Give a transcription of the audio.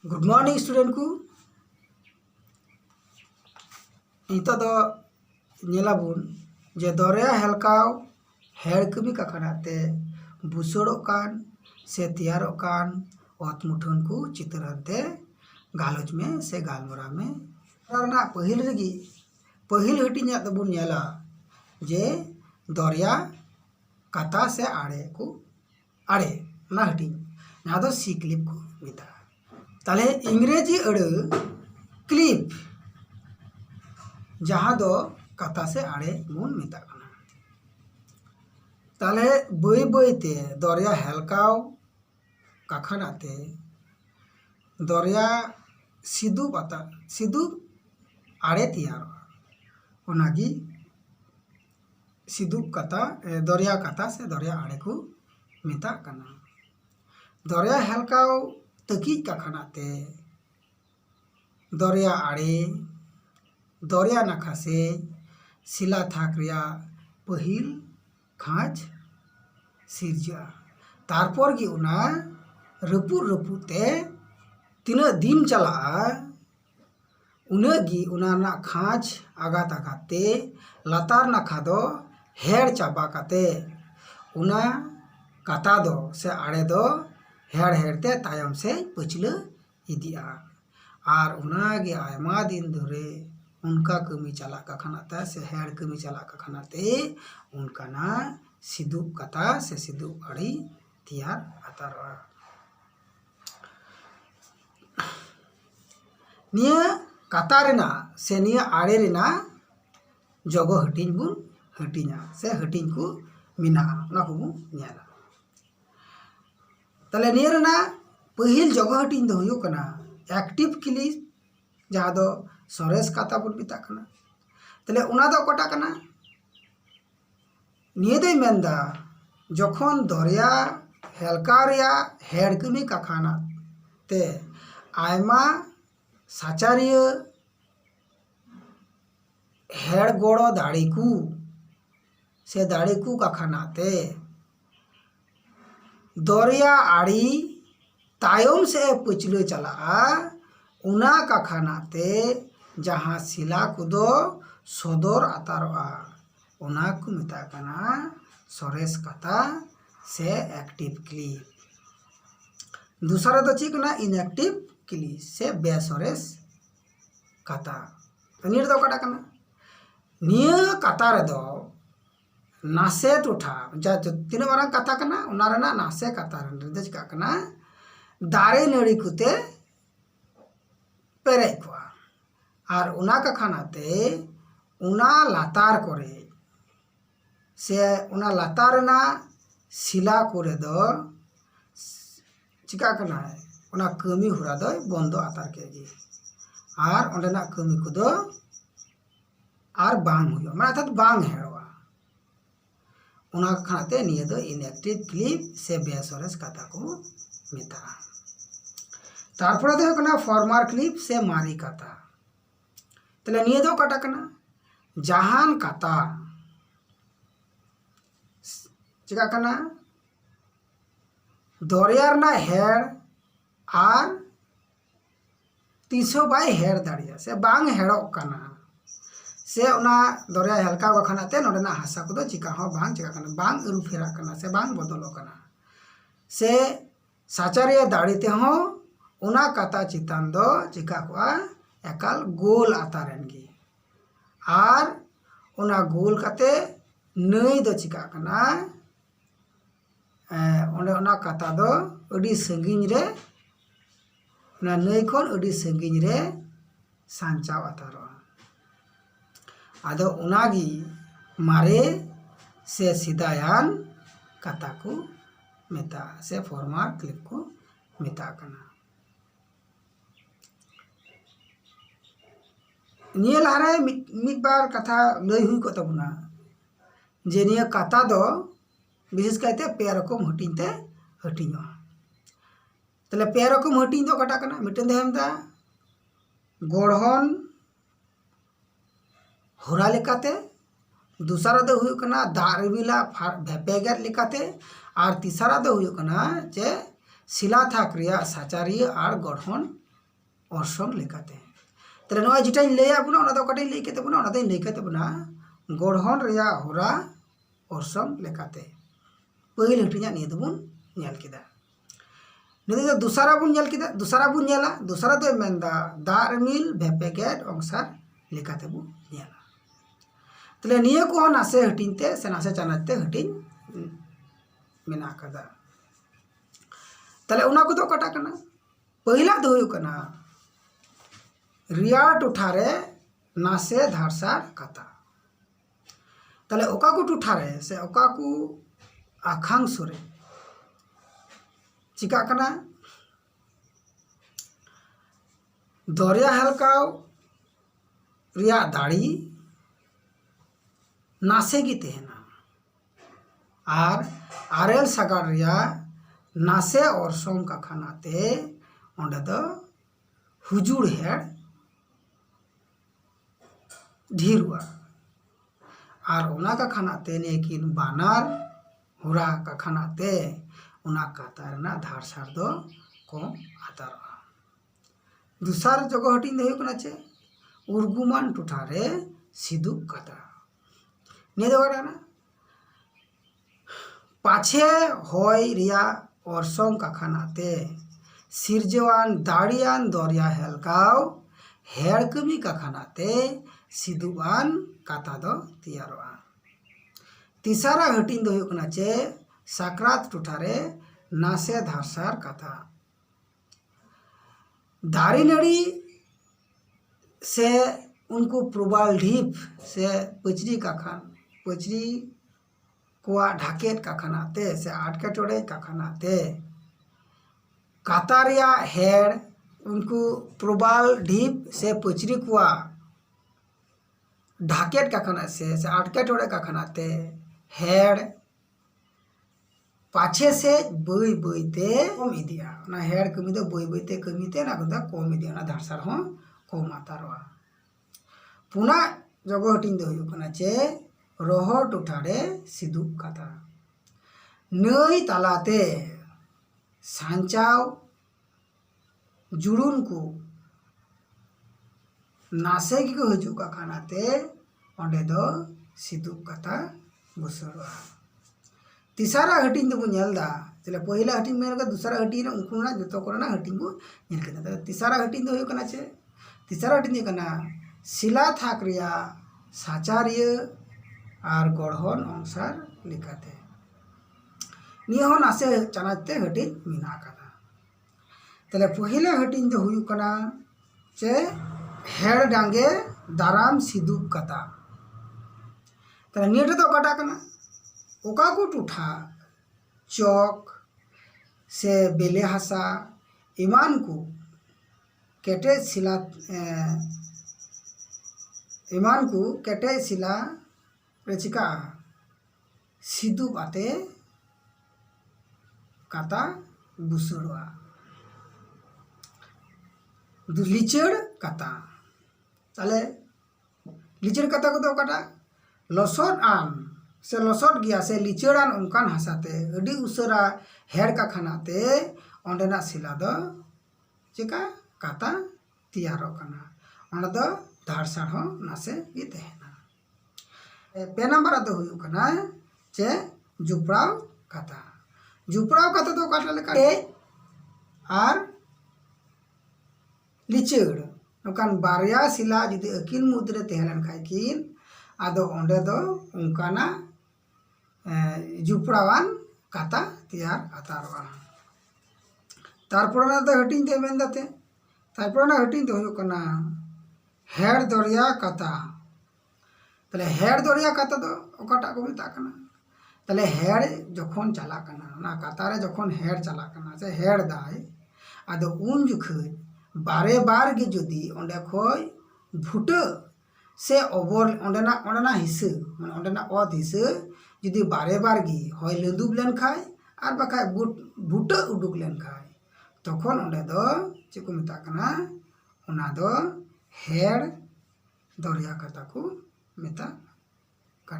good morning student को नितो दो नेलाबुन जे दरिया हेलकाव हेड़ कमी काखनाते बुसड़ोकान से तैयारों कान ओत मुठन को चित्रते गालोच में से गालमरा में रना पहिल रगी पहिल हटिंग तबुन नेला जे दरिया कथा से आड़े को आड़े ना हटिंग ना दो सी क्लिप को मिता ताले इंग्रेजी अड़ क्लिप जहाँ दो कथा से आड़े मुन मिता ताले बई बईते दरिया हेलकाव काखनाते दरिया सिदुब आड़े तैयार ओनागी सिदुब कथा दरिया कथा से दरिया आड़े को मिता दरिया हेलकाव तकी काखनाते दरिया आड़े दरिया नाखा से सिला थाक रिया पहिल खाँच सिरजा तारपर गी उना रपुर रपुते तीना दिन चला उनागी उना ना खाँच आगात आगाते लातार नाखा दो हेड़ चाबा काते उना कथा दो से आड़े दो हेड़ हेड़ते तायम से पचल इदिया और उनागे आयमा दिन धरे उनका कमी चला काखनाते से हेड़ कमी चला काखनाते उनका ना सिदुब कथा से सिदुब अड़ी तैयार आतार निया कथा रेना से निया आड़े रेना जगो हटिंग बुन हटिंगा से हटिंग को मिना ना को नेला ताले निया रेना पहिल जगो हटिंग दो हुयो कना एक्टिव क्लिप जहाँ दो सरेस कथा बुन मिता कना ताले उना दो कोटा कना निया दे मेंदा जखन दरिया हेलका रिया हेड़ कमी काखाना ते आयमा साचारिया हेड़ गोड़ो दाड़ीकू से दाड़ीकू काखानाते दरिया आड़ी तायम से पचले चला उना काखानाते जहाँ सिला कुदो सदर आतारोआ उना को मिता कना सरेस कथा से एक्टिव क्लिप दूसरा तो चीज ना इनएक्टिव क्लिप से बेसरेस कथा निर दो कटा कना निया कथा रे दो नासे टोठा जा तीन मारा कथा कना उना रेना नासे कथा रे चिका कना दारे नड़ी कुते पेरे को और उना काखनाते उना लातार करे से उना लातार ना सिला करे दो चिका कना उना कमी हुरा दो बंदो आतार के जी और ओंडेना कमी को दो और बांग हुयो माने अर्थात बांग हेड़वा उना काखनाते निये दो इनएक्टिव क्लिप से बेसरेस कथा को मिता तारपरे दो कना फॉर्मर क्लिप से मारी कथा तले निये दो कटा कना जहान कथा चिका कना दरिया ना हेड़ और तीसो बाय हेड़ दाड़िया से बांग हेड़ो कना से उना दरिया हेलका काखनाते नोडेना हासा को दो चिका हो बांग चिका कना बांग अरु फेरा कना से बांग बदलो कना से साचारिया दाड़ीते हो उना कथा चितान दो चिका को एकाल गोल आतारेनगी और उना गोल कते नई दो चिका कना ओंडे उना कथा दो अडी संगिन रे उना नई खन अडी संगिन रे सांचाव आतारो आदो उनागी मारे से सिदायान कथा को मिता से फॉर्मर क्लिप को मिता कना निया लहारे मिद बार कथा लई हुई को तबना जे निया कथा दो विशेष कायते पे रकम हटिंग ते हटिंगा तले पे रकम हटिंग दो कटा कना मिटन दे हमदा गढ़न होरा लेकाते दूसरा दो हुई कना दारबिला भेपेगर लेकाते और तीसरा दो हुई कना जे सिला थाक रिया साचारिया और गढ़न orson lekate tale noy jita lay abuna ona do kate lay kete buna ona do lay kate buna gorhon reya hora orson lekate पहिल हटिया निये दबुन नेल केदा निदे दो दुसारा बुन नेल केदा दुसारा बुन नेला दुसारा दो मेंदा दारमिल भेपेगेट अंसार लेकाते बु नेला तले निये को नासे हटिनते से नासे चानाते हटिन मेना कदा तले उना को दो कटा कना पहिला दो हुयो कना रिया टुठारे नासे धारसार कता तले ओका को टुठारे से ओका को आखांग सुरे चिका कना दरिया हलकाव रिया दाड़ी नासे की तेहना आर आरेल सगार रिया नासे और सोम का खानाते ओंडे दो हुजूर हेड धीरुआ आर ओना का खानाते ने किन बानार हुरा का खानाते उना कातारना धारसार दो कम आतारवा दुसार जगह हटिन दे हुकना चे उर्गुमान टुठारे सिदु काता ने देवराना पाछे होय रिया orson का खानाते सिरजवान दाड़ियान दरिया हेलकाव हेड़ कमी का खानाते सिदुआन काता दो तियारवा तीसरा हटिन दो हुकना चे साक्रात टुठारे नासे धारसार कथा दारी नड़ी से उनको प्रोबाल ढीप से पचरी का खान पचरी कुआ ढाकेट का खानाते से आटके टोड़े का खानाते कातारिया हेड़ उनको प्रोबाल ढीप से पचरी कुआ ढाकेट का खाना से आटके टोड़े का खानाते हेड़ पाछे से बई बईते कम इदिया ना हेड़ कमी दो बई बईते कमीते ना कदा कम इदिया ना धारसार हो कम आतारवा पुना जगह हटिन दो हुयो कना चे रोहर टुठारे सिदु कथा नई तालाते सांचाव जुड़ुन को नासे की को हजू का खानाते ओंडे दो सिदु कथा बुसरवा तीसरा हटिन दो नेलदा चले पहिला हटिन मेन का दूसरा हटिन उनकुना जतो करना हटिन को नेल केदा तीसरा हटिन दो कना चे तीसरा हटिन दे कना शिला थाकरिया साचारिय आर गढ़न अंसार लिखाते निये हो नासे चानाते हटिन मिना कदा तले पहिला हटिन दो हुयु कना चे हेड़ डांगे दाराम सिदु कता तले नेट दो कटा कना ओका को टूठा चौक से बेले हासा ईमान को केटे सिला ईमान को केटे सिला चिका सिदु बाते काता बुसुड़वा लिचड़ काता ताले लिचड़ काता को दो काटा लसोट आम से लसोट गया से लिचड़ान उनकान हासाते अडी उसरा हेड़ का खानाते ओंडेना सिला दो चिका काता तियारो कना ओंडे दो धारसार हो नासे गी तेहना पे नंबर दो हुयु कना चे जुपड़ाव काता दो काटा लेका आर लिचड़ नोकान बारया सिला जुदी अकिन मुद्रे तेहलन खाय किन आदो ओंडे दो उनकाना जुपड़ावान काता तियार आतारवा तारपरना दो हटिन ते मेंदाते तारपरना हटिन तो हुयु कना हेड़ दरिया काता तले हेड़ दरिया काता दो ओकाटा को मेता कना तले हेड़ जखन चला कना ना कातारे जखन हेड़ चला कना से हेड़ दाय आदो उन जुखै बारे बार गे जुदी ओंडे खोय भुटा से ओवर ओंडेना हिस्से माने ओंडेना अध हिस्से जुदी बारे बार गे होय लंदुब लेन खाय आर बाखाय भुटा उडुक लेन खाय तखन ओंडे दो चेको मेता कना ओना दो हेड़ दरिया कथा को मेता